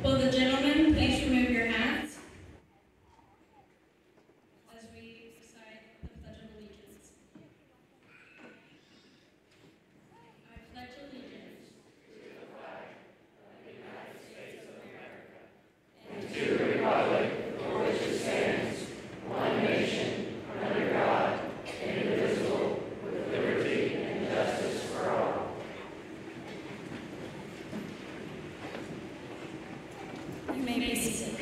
Will the gentlemen please remove your hats as we recite the Pledge of Allegiance. I pledge allegiance to the flag of the United States of America and to the republic for which it stands, one nation, under God, indivisible, with liberty and justice for all. You may be seated.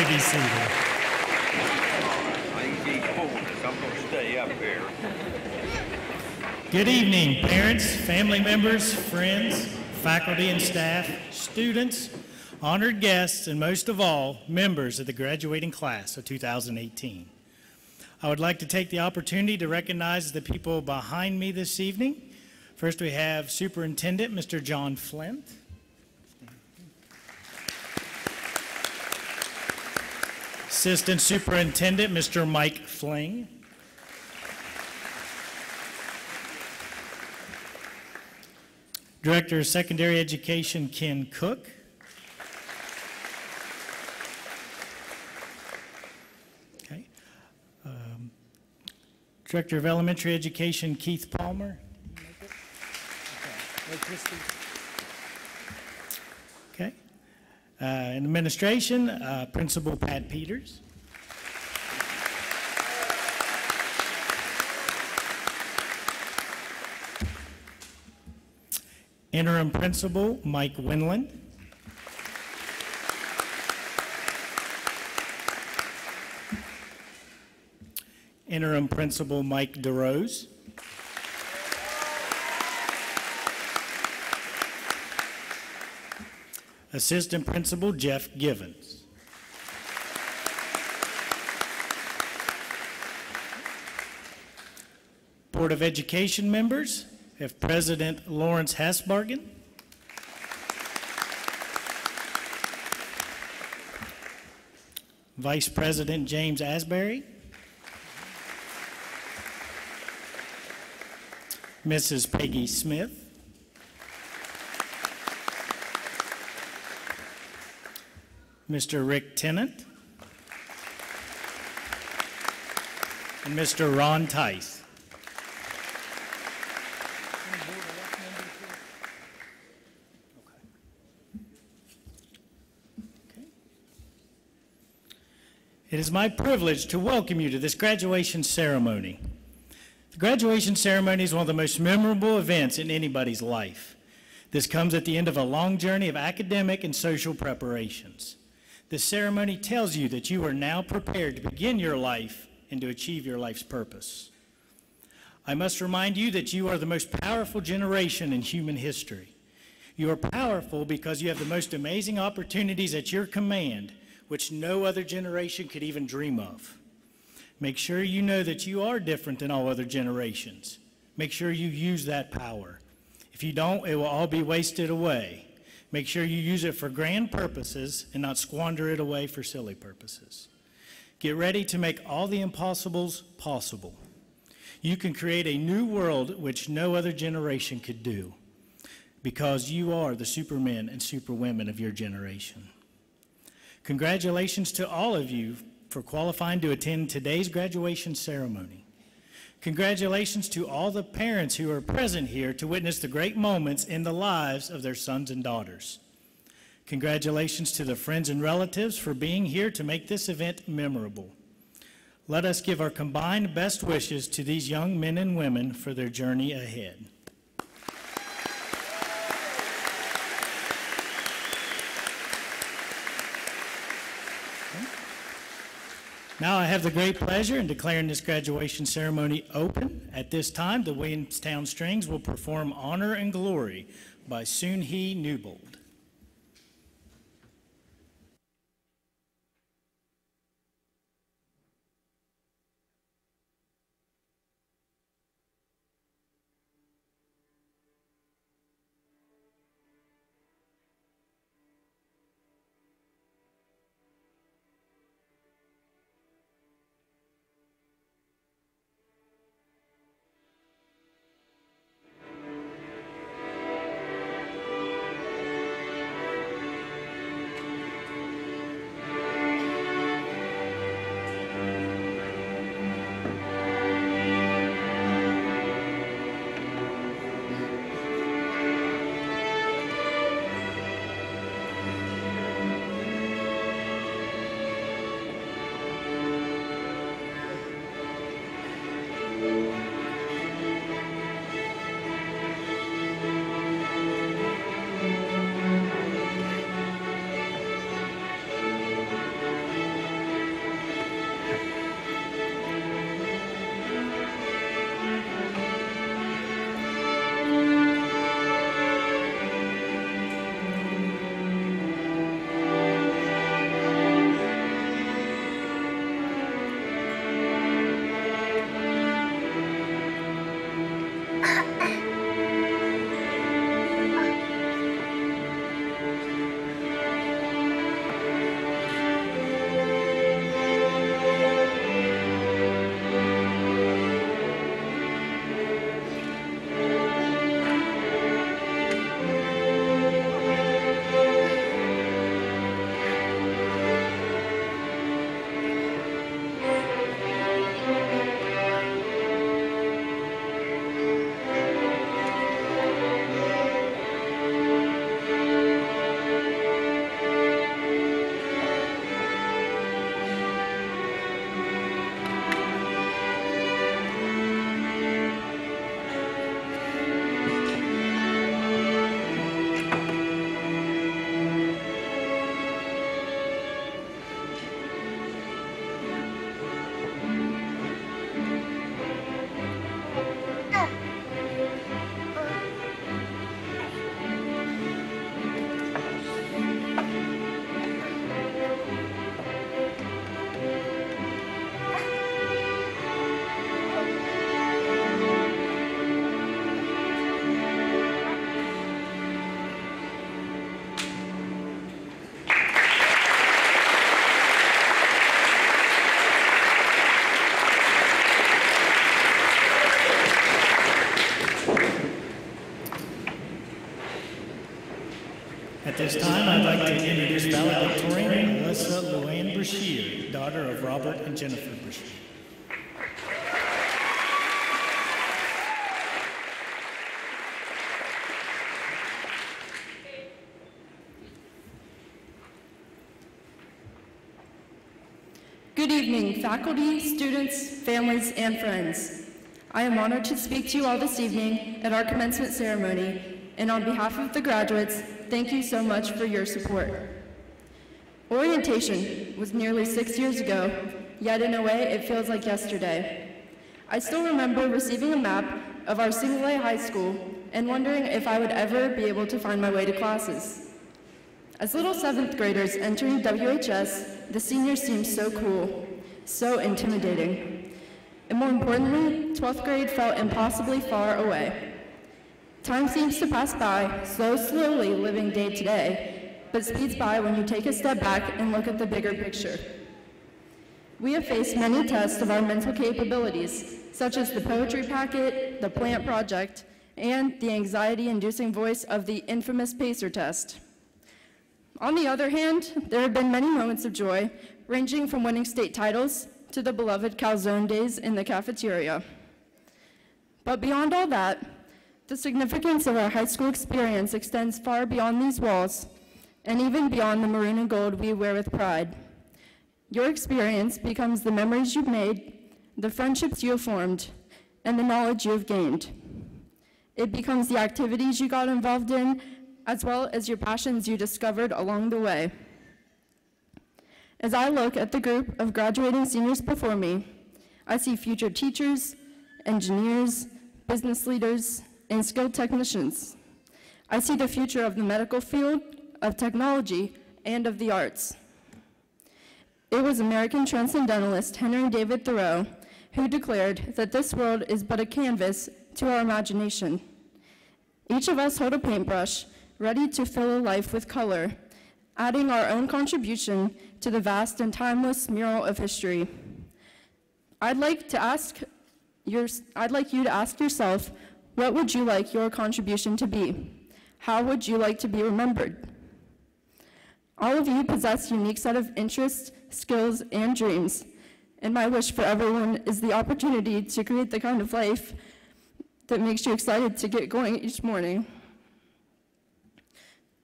Be seated. I'm going to stay up here. Good evening, parents, family members, friends, faculty and staff, students, honored guests, and most of all, members of the graduating class of 2018. I would like to take the opportunity to recognize the people behind me this evening. First, we have Superintendent Mr. John Flint. Assistant Superintendent, Mr. Mike Fling. Director of Secondary Education, Ken Cook. Okay. Director of Elementary Education, Keith Palmer. Okay. In administration, Principal Pat Peters. Interim Principal, Mike Winland. Interim Principal, Mike DeRose. Assistant Principal, Jeff Givens. Board of Education members, we have President Lawrence Hasbargen. Vice President James Asbury. Mrs. Peggy Smith. Mr. Rick Tennant. And Mr. Ron Tice. It is my privilege to welcome you to this graduation ceremony. The graduation ceremony is one of the most memorable events in anybody's life. This comes at the end of a long journey of academic and social preparations. This ceremony tells you that you are now prepared to begin your life and to achieve your life's purpose. I must remind you that you are the most powerful generation in human history. You are powerful because you have the most amazing opportunities at your command, which no other generation could even dream of. Make sure you know that you are different than all other generations. Make sure you use that power. If you don't, it will all be wasted away. Make sure you use it for grand purposes and not squander it away for silly purposes. Get ready to make all the impossibles possible. You can create a new world which no other generation could do, because you are the supermen and superwomen of your generation. Congratulations to all of you for qualifying to attend today's graduation ceremony. Congratulations to all the parents who are present here to witness the great moments in the lives of their sons and daughters. Congratulations to the friends and relatives for being here to make this event memorable. Let us give our combined best wishes to these young men and women for their journey ahead. Now I have the great pleasure in declaring this graduation ceremony open. At this time, the Williamstown Strings will perform Honor and Glory by Soon He Newbold. At this time, I'd like to introduce Valedictorian Alyssa Luann Brashear, daughter of Robert and Jennifer Brashear. Good evening, faculty, students, families, and friends. I am honored to speak to you all this evening at our commencement ceremony, and on behalf of the graduates, thank you so much for your support. Orientation was nearly 6 years ago, yet in a way it feels like yesterday. I still remember receiving a map of our single-A high school and wondering if I would ever be able to find my way to classes. As little 7th graders entering WHS, the seniors seemed so cool. so intimidating. And more importantly, 12th grade felt impossibly far away. Time seems to pass by, so slowly living day to day, but speeds by when you take a step back and look at the bigger picture. We have faced many tests of our mental capabilities, such as the poetry packet, the plant project, and the anxiety-inducing voice of the infamous PACER test. On the other hand, there have been many moments of joy, ranging from winning state titles to the beloved calzone days in the cafeteria. But beyond all that, the significance of our high school experience extends far beyond these walls, and even beyond the maroon and gold we wear with pride. Your experience becomes the memories you've made, the friendships you have formed, and the knowledge you have gained. It becomes the activities you got involved in, as well as your passions you discovered along the way. As I look at the group of graduating seniors before me, I see future teachers, engineers, business leaders, and skilled technicians. I see the future of the medical field, of technology, and of the arts. It was American transcendentalist Henry David Thoreau who declared that this world is but a canvas to our imagination. Each of us hold a paintbrush, ready to fill a life with color, adding our own contribution to the vast and timeless mural of history. I'd like you to ask yourself, what would you like your contribution to be? How would you like to be remembered? All of you possess a unique set of interests, skills, and dreams, and my wish for everyone is the opportunity to create the kind of life that makes you excited to get going each morning.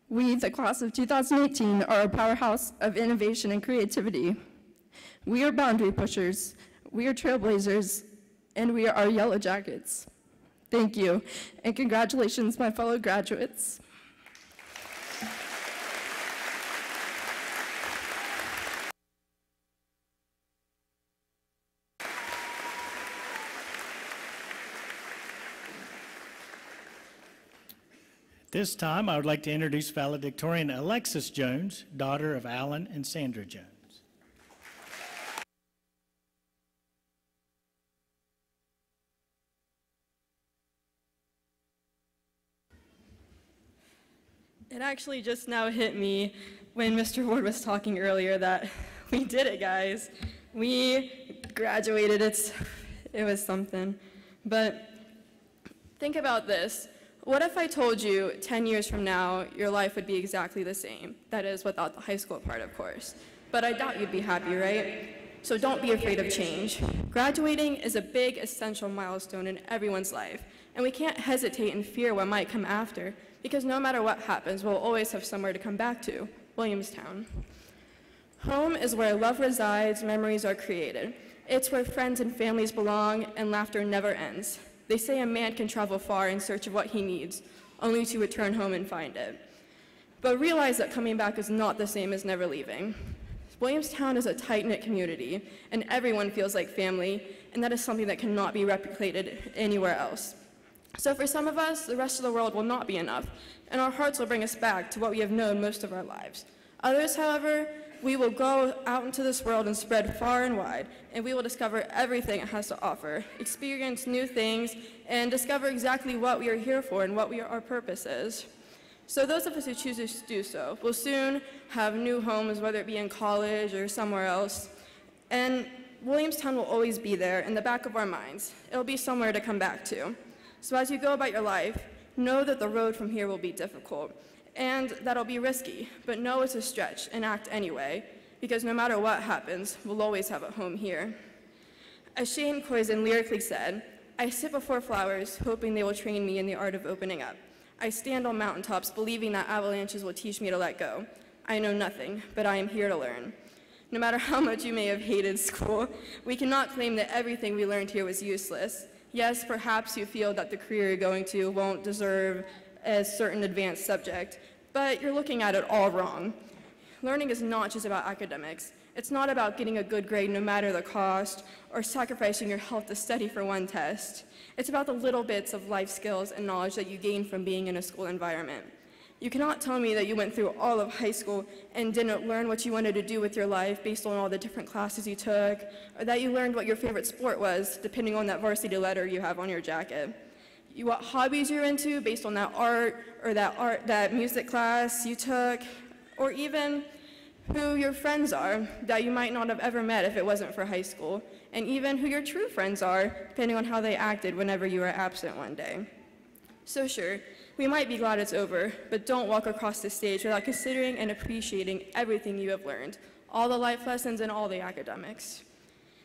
We, the class of 2018, are a powerhouse of innovation and creativity. We are boundary pushers, we are trailblazers, and we are yellow jackets. Thank you, and congratulations, my fellow graduates. This time, I would like to introduce valedictorian Alexis Jones, daughter of Alan and Sandra Jones. It actually just now hit me when Mr. Ward was talking earlier that we did it, guys. We graduated. It was something. But think about this. What if I told you 10 years from now your life would be exactly the same? That is, without the high school part, of course. But I doubt you'd be happy, right? So don't be afraid of change. Graduating is a big, essential milestone in everyone's life, and we can't hesitate and fear what might come after, because no matter what happens, we'll always have somewhere to come back to, Williamstown. Home is where love resides, memories are created. It's where friends and families belong, and laughter never ends. They say a man can travel far in search of what he needs, only to return home and find it. But realize that coming back is not the same as never leaving. Williamstown is a tight-knit community, and everyone feels like family, and that is something that cannot be replicated anywhere else. So for some of us, the rest of the world will not be enough, and our hearts will bring us back to what we have known most of our lives. Others, however, we will go out into this world and spread far and wide, and we will discover everything it has to offer, experience new things, and discover exactly what we are here for and what our purpose is. So those of us who choose to do so will soon have new homes, whether it be in college or somewhere else, and Williamstown will always be there in the back of our minds. It'll be somewhere to come back to. So as you go about your life, know that the road from here will be difficult, and that'll be risky, but know it's a stretch and act anyway, because no matter what happens, we'll always have a home here. As Shane Coyson lyrically said, I sit before flowers, hoping they will train me in the art of opening up. I stand on mountaintops, believing that avalanches will teach me to let go. I know nothing, but I am here to learn. No matter how much you may have hated school, we cannot claim that everything we learned here was useless. Yes, perhaps you feel that the career you're going to won't deserve a certain advanced subject, but you're looking at it all wrong. Learning is not just about academics. It's not about getting a good grade no matter the cost, or sacrificing your health to study for one test. It's about the little bits of life skills and knowledge that you gain from being in a school environment. You cannot tell me that you went through all of high school and didn't learn what you wanted to do with your life based on all the different classes you took, or that you learned what your favorite sport was, depending on that varsity letter you have on your jacket. What hobbies you're into based on that art, or that music class you took, or even who your friends are that you might not have ever met if it wasn't for high school, and even who your true friends are, depending on how they acted whenever you were absent one day. So sure, we might be glad it's over, but don't walk across the stage without considering and appreciating everything you have learned, all the life lessons and all the academics.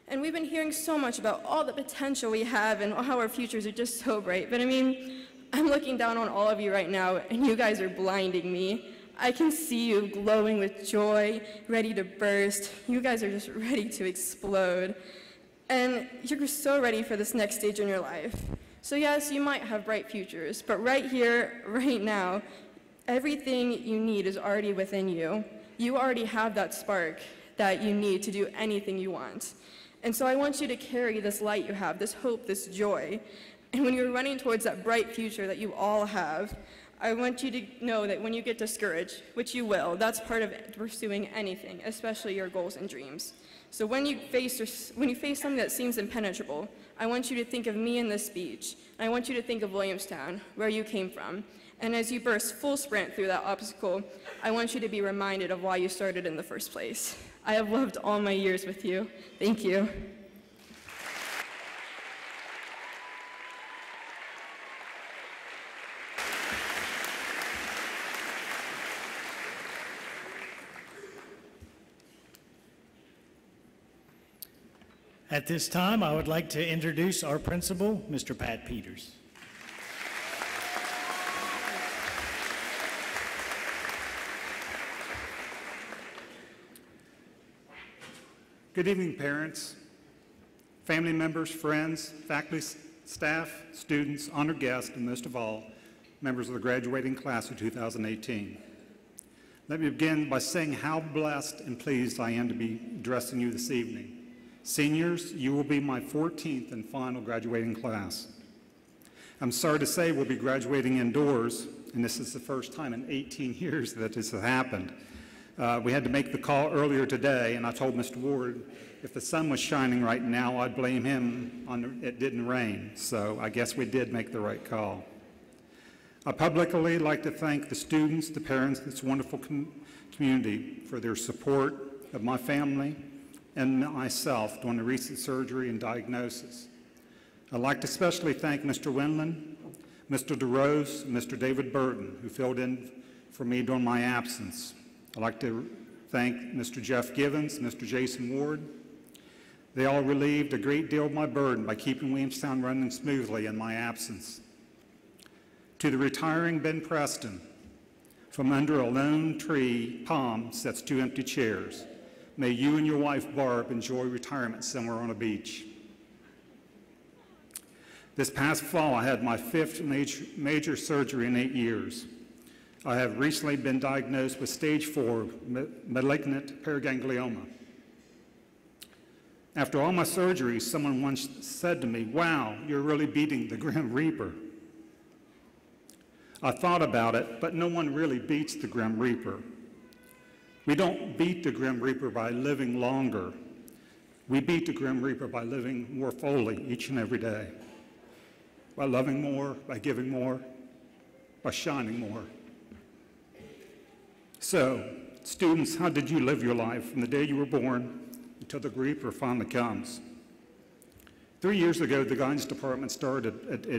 And we've been hearing so much about all the potential we have and how our futures are just so bright, but I mean, I'm looking down on all of you right now, and you guys are blinding me. I can see you glowing with joy, ready to burst. You guys are just ready to explode. And you're so ready for this next stage in your life. So yes, you might have bright futures, but right here, right now, everything you need is already within you. You already have that spark that you need to do anything you want. And so I want you to carry this light you have, this hope, this joy. And when you're running towards that bright future that you all have, I want you to know that when you get discouraged, which you will, that's part of pursuing anything, especially your goals and dreams. So when you face something that seems impenetrable, I want you to think of me in this speech. And I want you to think of Williamstown, where you came from. And as you burst full sprint through that obstacle, I want you to be reminded of why you started in the first place. I have loved all my years with you. Thank you. At this time, I would like to introduce our principal, Mr. Pat Peters. Good evening, parents, family members, friends, faculty, staff, students, honored guests, and most of all, members of the graduating class of 2018. Let me begin by saying how blessed and pleased I am to be addressing you this evening. Seniors, you will be my 14th and final graduating class. I'm sorry to say we'll be graduating indoors, and this is the first time in 18 years that this has happened. We had to make the call earlier today, and I told Mr. Ward if the sun was shining right now, I'd blame him on it didn't rain. So I guess we did make the right call. I publicly like to thank the students, the parents, this wonderful community for their support of my family and myself during the recent surgery and diagnosis. I'd like to especially thank Mr. Winland, Mr. DeRose, and Mr. David Burton, who filled in for me during my absence. I'd like to thank Mr. Jeff Givens, Mr. Jason Ward. They all relieved a great deal of my burden by keeping Williamstown running smoothly in my absence. To the retiring Ben Preston, from under a lone tree palm sets 2 empty chairs. May you and your wife, Barb, enjoy retirement somewhere on a beach. This past fall, I had my 5th major surgery in 8 years. I have recently been diagnosed with stage 4 malignant paraganglioma. After all my surgeries, someone once said to me, "Wow, you're really beating the Grim Reaper." I thought about it, but no one really beats the Grim Reaper. We don't beat the Grim Reaper by living longer. We beat the Grim Reaper by living more fully each and every day, by loving more, by giving more, by shining more. So, students, how did you live your life from the day you were born until the Reaper finally comes? 3 years ago, the guidance department started a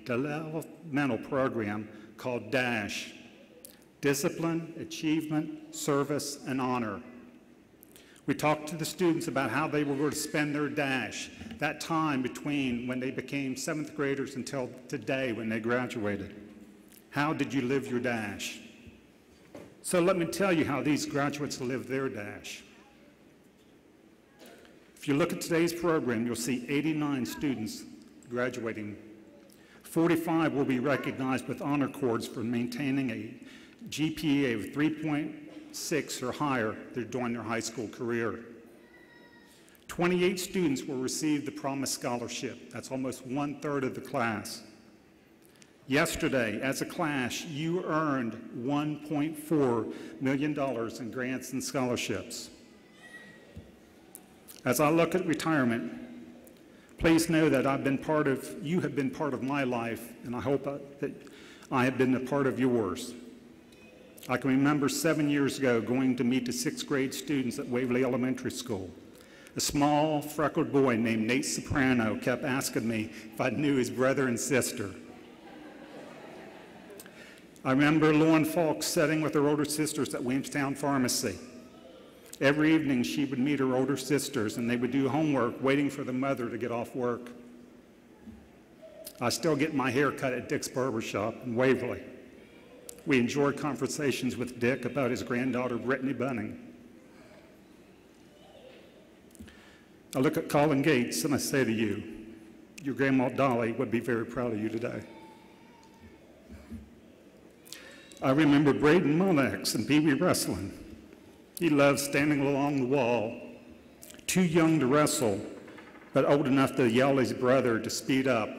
developmental program called DASH, Discipline, Achievement, Service, and Honor. We talked to the students about how they were going to spend their DASH, that time between when they became 7th graders until today when they graduated. How did you live your DASH? So let me tell you how these graduates live their DASH. If you look at today's program, you'll see 89 students graduating. 45 will be recognized with honor cords for maintaining a GPA of 3.6 or higher during their high school career. 28 students will receive the Promise Scholarship. That's almost 1/3 of the class. Yesterday, as a class, you earned $1.4 million in grants and scholarships. As I look at retirement, please know that you have been part of my life, and I hope that I have been a part of yours. I can remember 7 years ago going to meet the 6th grade students at Waverly Elementary School. A small, freckled boy named Nate Soprano kept asking me if I knew his brother and sister. I remember Lauren Falk sitting with her older sisters at Williamstown Pharmacy. Every evening she would meet her older sisters and they would do homework waiting for the mother to get off work. I still get my hair cut at Dick's Barber Shop in Waverly. We enjoy conversations with Dick about his granddaughter Brittany Bunning. I look at Colin Gates and I say to you, your grandma Dolly would be very proud of you today. I remember Braden Monax and Pee Wee wrestling. He loved standing along the wall, too young to wrestle, but old enough to yell at his brother to speed up.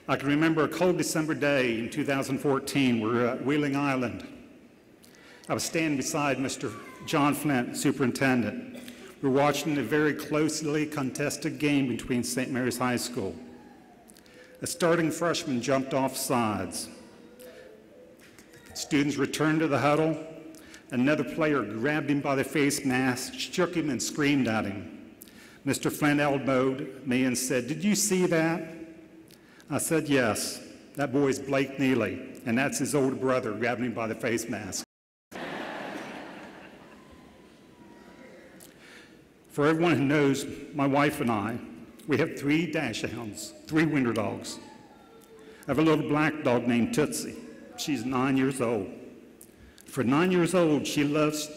I can remember a cold December day in 2014. We were at Wheeling Island. I was standing beside Mr. John Flint, superintendent. We were watching a very closely contested game between St. Mary's High School. A starting freshman jumped off sides. Students returned to the huddle. Another player grabbed him by the face mask, shook him, and screamed at him. Mr. Flint elbowed me and said, "Did you see that?" I said, "Yes. That boy's Blake Neely, and that's his older brother grabbing him by the face mask." For everyone who knows my wife and I, we have 3 dachshunds, 3 winter dogs. I have a little black dog named Tootsie. She's 9 years old. For 9 years old, she loves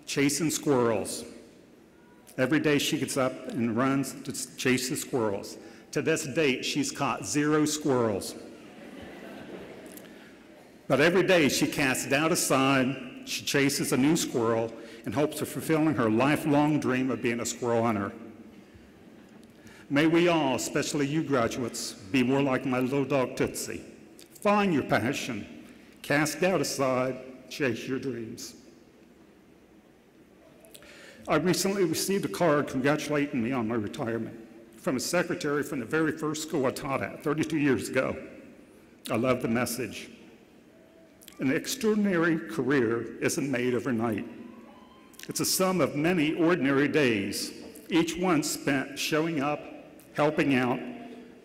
chasing squirrels. Every day she gets up and runs to chase the squirrels. To this date, she's caught 0 squirrels. But every day she casts doubt aside, she chases a new squirrel in hopes of fulfilling her lifelong dream of being a squirrel hunter. May we all, especially you graduates, be more like my little dog Tootsie. Find your passion, cast doubt aside, chase your dreams. I recently received a card congratulating me on my retirement from a secretary from the very first school I taught at 32 years ago. I love the message. An extraordinary career isn't made overnight. It's a sum of many ordinary days, each one spent showing up, helping out,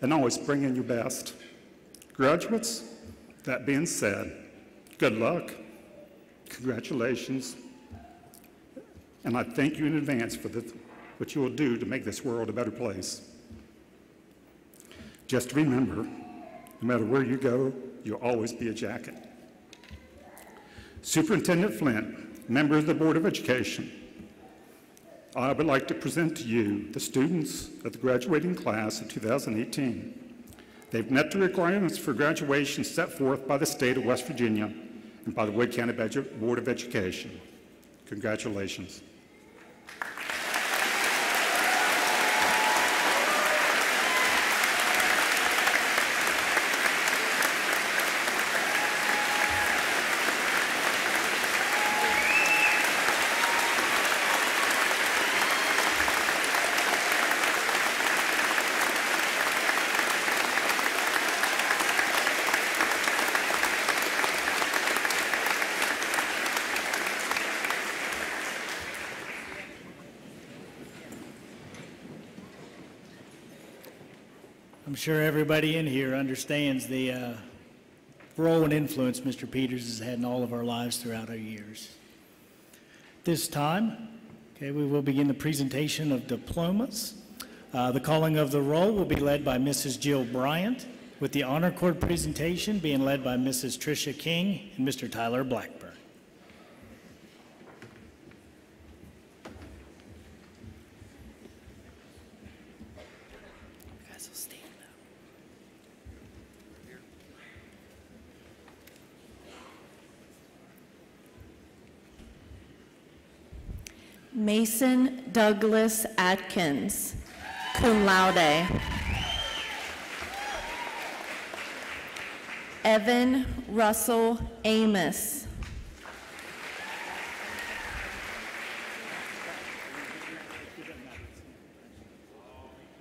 and always bringing your best. Graduates, that being said, good luck, congratulations, and I thank you in advance for what you will do to make this world a better place. Just remember, no matter where you go, you'll always be a jacket. Superintendent Flint, members of the Board of Education, I would like to present to you the students of the graduating class of 2018. They've met the requirements for graduation set forth by the state of West Virginia and by the Wood County Board of Education. Congratulations. I'm sure everybody in here understands the role and influence Mr. Peters has had in all of our lives throughout our years. This time, we will begin the presentation of diplomas. The calling of the roll will be led by Mrs. Jill Bryant, with the honor cord presentation being led by Mrs. Tricia King and Mr. Tyler Blackburn. Mason Douglas Atkins, cum laude. Evan Russell Amos.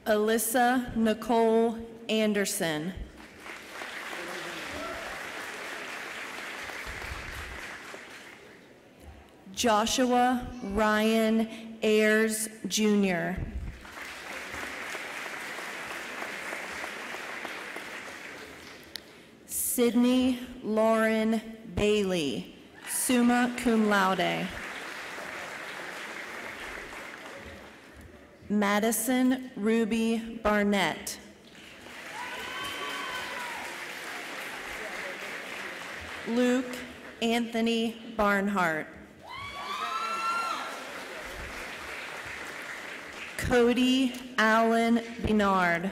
Alyssa Nicole Anderson. Joshua Ryan Ayers Jr. Sydney Lauren Bailey, summa cum laude. Madison Ruby Barnett. Luke Anthony Barnhart. Cody Allen Benard.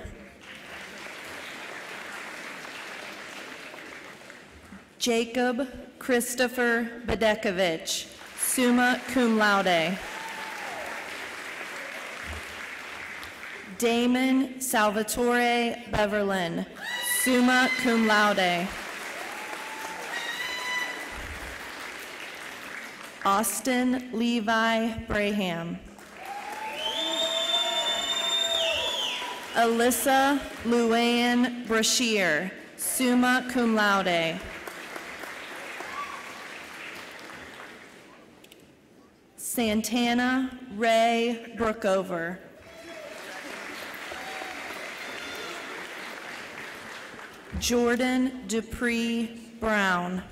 Jacob Christopher Bedekovich, summa cum laude. Damon Salvatore Beverlin, summa cum laude. Austin Levi Braham. Alyssa Luann Brashear, summa cum laude. Santana Ray Brookover. Jordan Dupree Brown.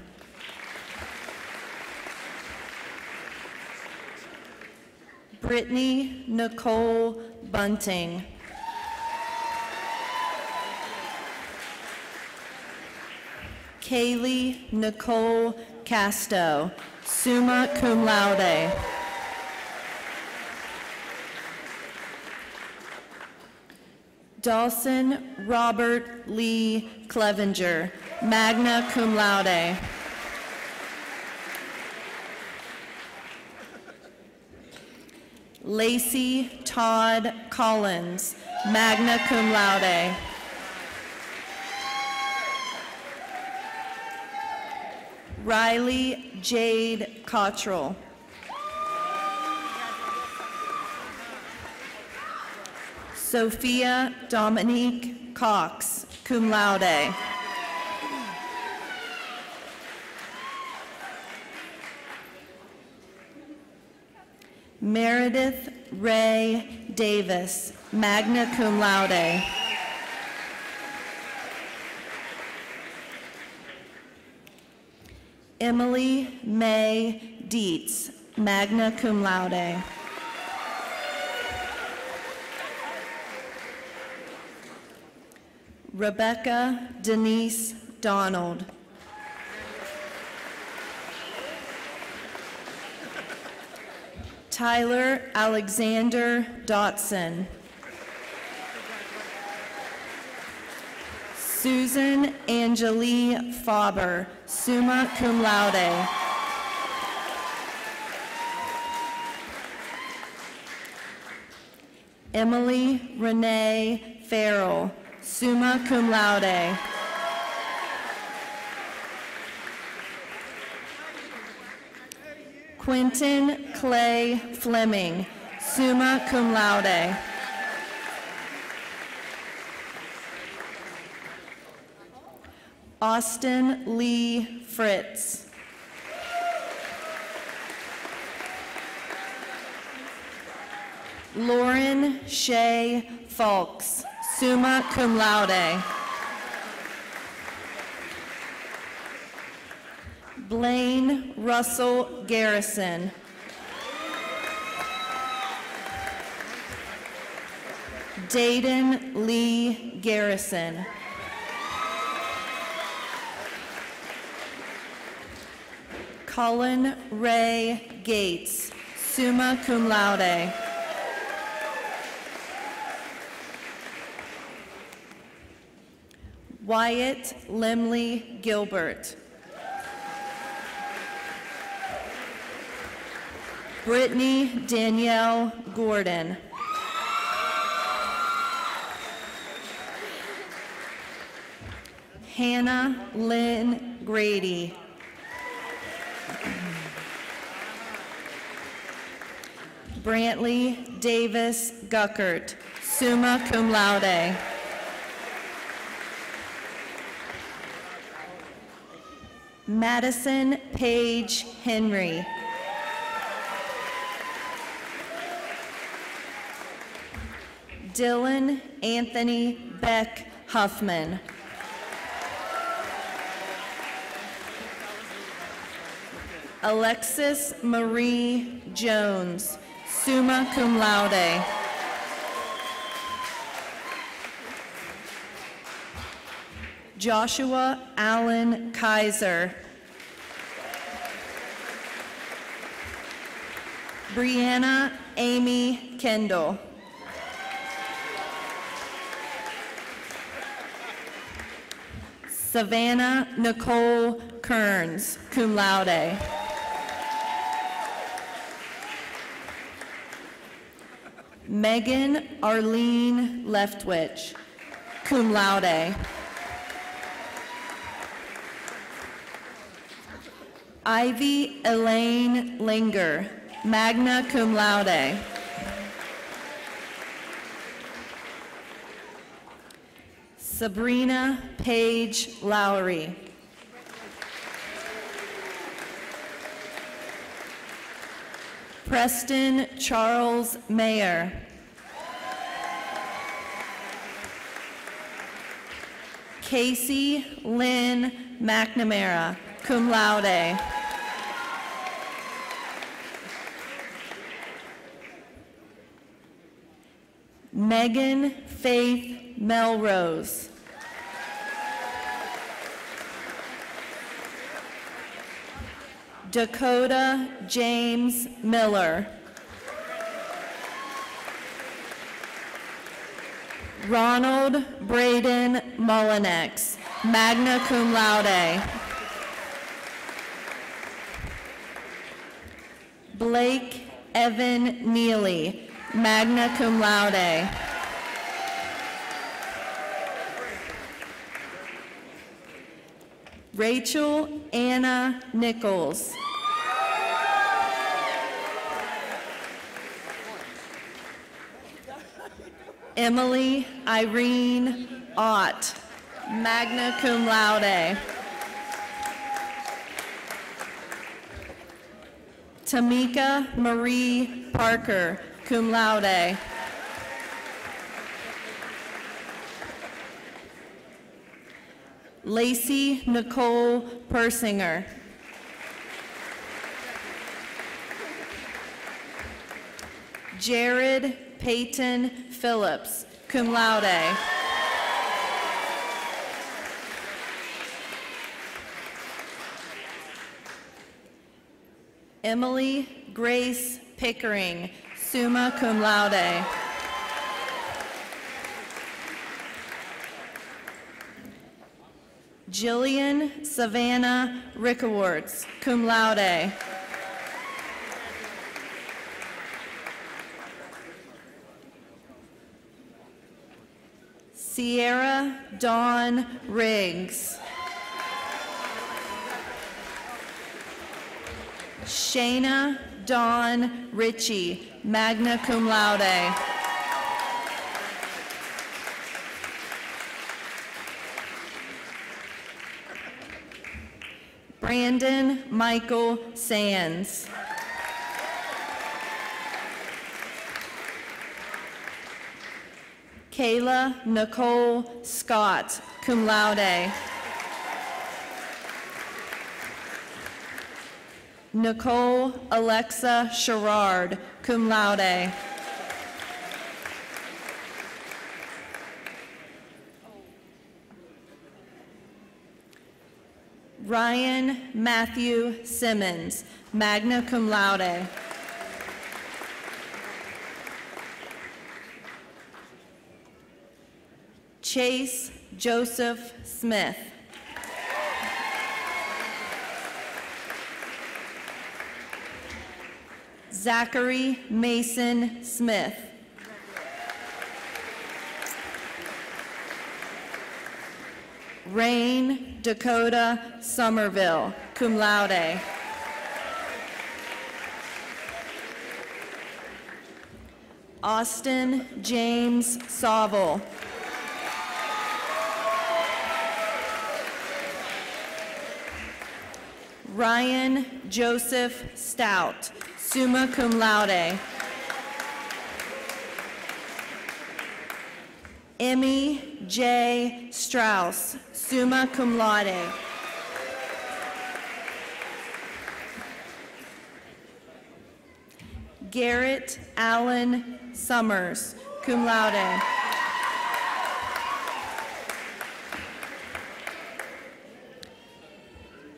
Brittany Nicole Bunting. Kaylee Nicole Casto, summa cum laude. Dawson Robert Lee Clevenger, magna cum laude. Lacey Todd Collins, magna cum laude. Riley Jade Cottrell. Sophia Dominique Cox, cum laude. Meredith Ray Davis, magna cum laude. Emily May Dietz, magna cum laude. Rebecca Denise Donald. Tyler Alexander Dotson. Susan Angelie Faber, summa cum laude. Emily Renee Farrell, summa cum laude. Quentin Clay Fleming, summa cum laude. Austin Lee Fritz. Lauren Shea Falks, summa cum laude. Blaine Russell Garrison. Dayton Lee Garrison. Colin Ray Gates, summa cum laude. Wyatt Limley Gilbert. Brittany Danielle Gordon. Hannah Lynn Grady. Brantley Davis Guckert, summa cum laude. Madison Paige Henry. Dylan Anthony Beck Huffman. Alexis Marie Jones, summa cum laude. Joshua Allen Kaiser. Brianna Amy Kendall. Savannah Nicole Kearns, cum laude. Megan Arlene Leftwich, cum laude. Ivy Elaine Linger, magna cum laude. Sabrina Paige Lowry. Preston Charles Mayer. Casey Lynn McNamara, cum laude. Megan Faith Melrose. Dakota James Miller. Ronald Braden Mullinex, magna cum laude. Blake Evan Neely, magna cum laude. Rachel Anna Nichols. Emily Irene Ott, magna cum laude. Tamika Marie Parker, cum laude. Lacey Nicole Persinger. Jared Peyton Phillips, cum laude. Emily Grace Pickering, summa cum laude. Jillian Savannah Rickawarts, cum laude. Sierra Dawn Riggs. Shayna Dawn Ritchie, magna cum laude. Brandon Michael Sands. Kayla Nicole Scott, cum laude. Nicole Alexa Sherrard, cum laude. Ryan Matthew Simmons, magna cum laude. Chase Joseph Smith. Zachary Mason Smith. Rain Dakota Somerville, cum laude. Austin James Sauvel. Ryan Joseph Stout, summa cum laude. Emmy J. Strauss, summa cum laude. Garrett Allen Summers, cum laude.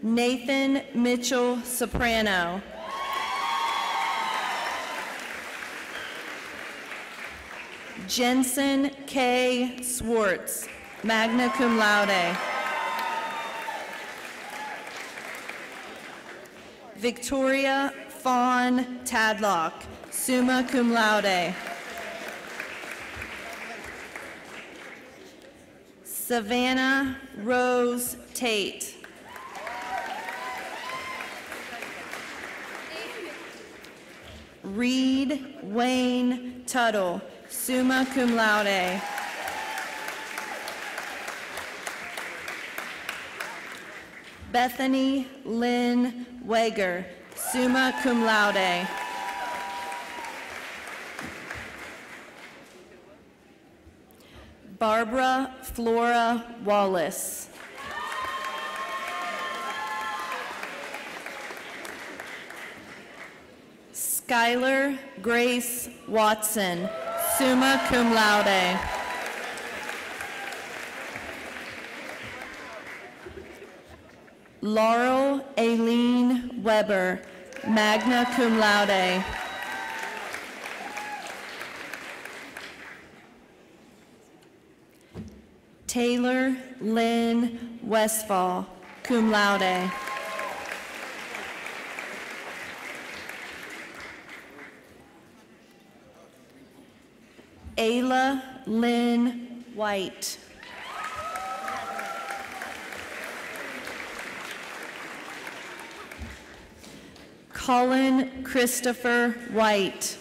Nathan Mitchell Soprano. Jensen K. Swartz, magna cum laude. Victoria Fawn Tadlock, summa cum laude. Savannah Rose Tate. Reed Wayne Tuttle, summa cum laude. Bethany Lynn Wager, summa cum laude. Barbara Flora Wallace. Skylar Grace Watson, summa cum laude. Laurel Aileen Weber, magna cum laude. Taylor Lynn Westfall, cum laude. Ayla Lynn White. Colin Christopher White.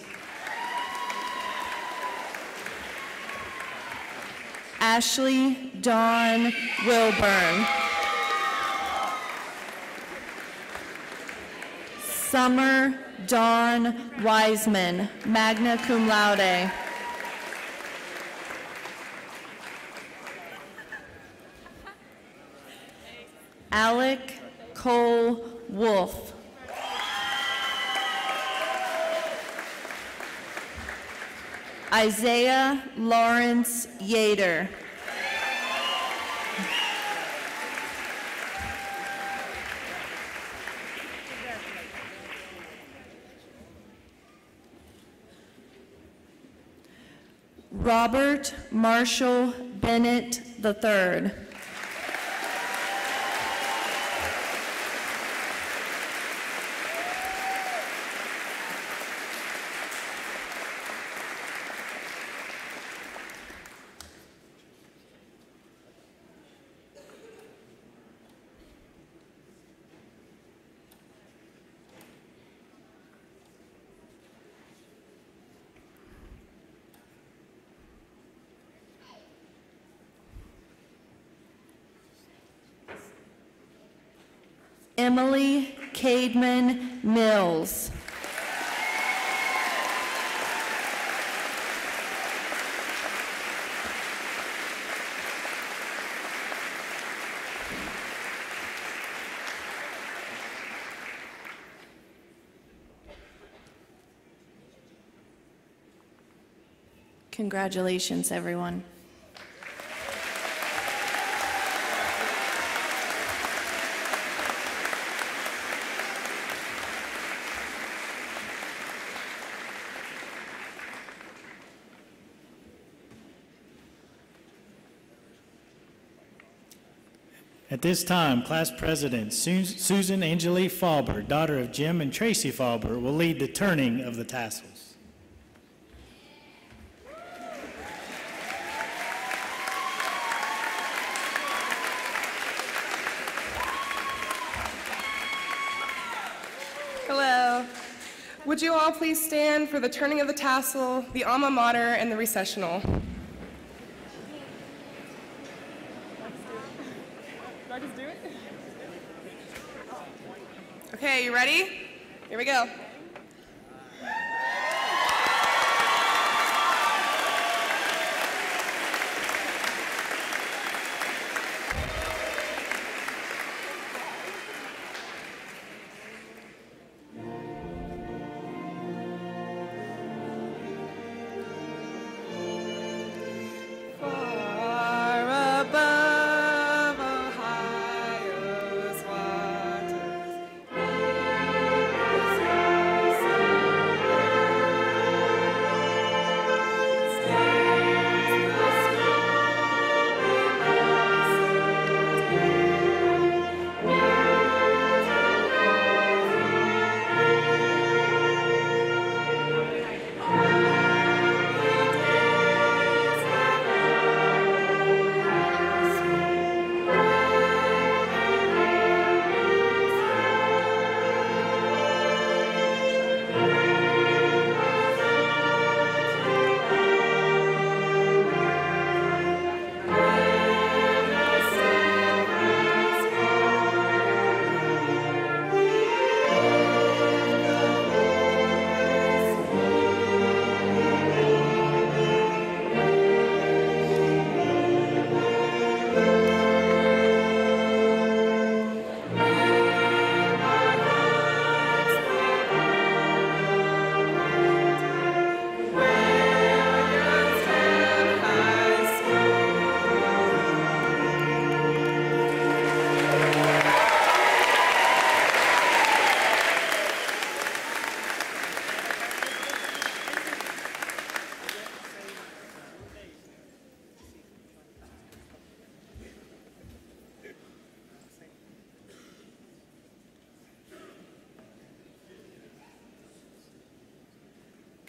Ashley Dawn Wilburn. Summer Dawn Wiseman, magna cum laude. Alec Cole Wolf. Isaiah Lawrence Yater. Robert Marshall Bennett III. Emily Cademan Mills. Congratulations, everyone. At this time, Class President Susan Angelie Faulber, daughter of Jim and Tracy Faulber, will lead the turning of the tassels. would you all please stand for the turning of the tassel, the alma mater, and the recessional? Okay, you ready? Here we go.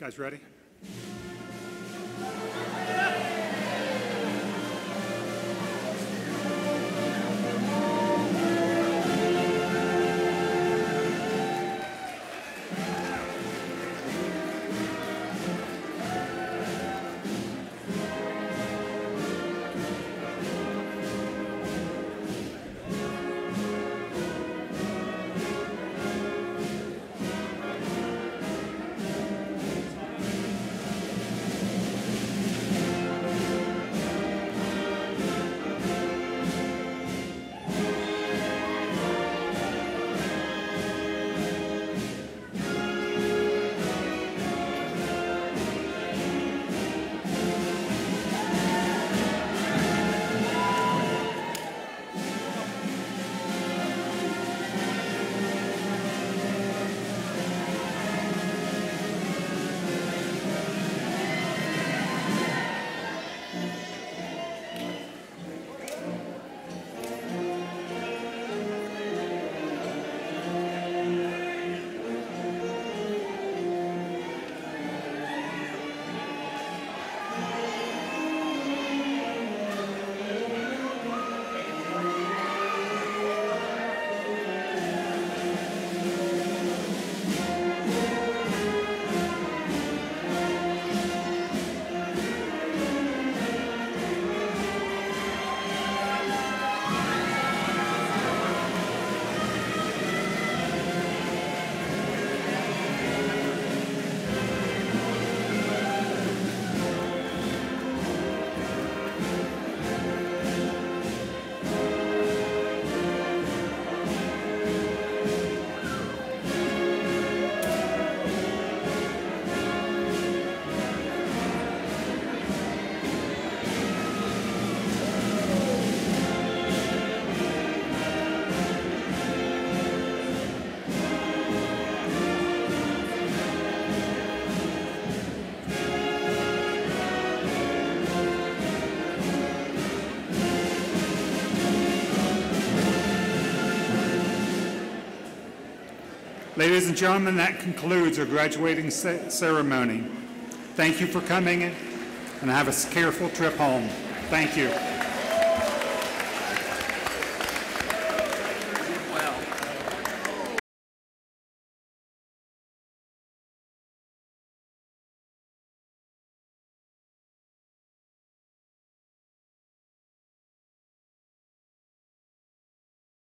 Guys ready? Ladies and gentlemen, that concludes our graduating ceremony. Thank you for coming and have a careful trip home. Thank you.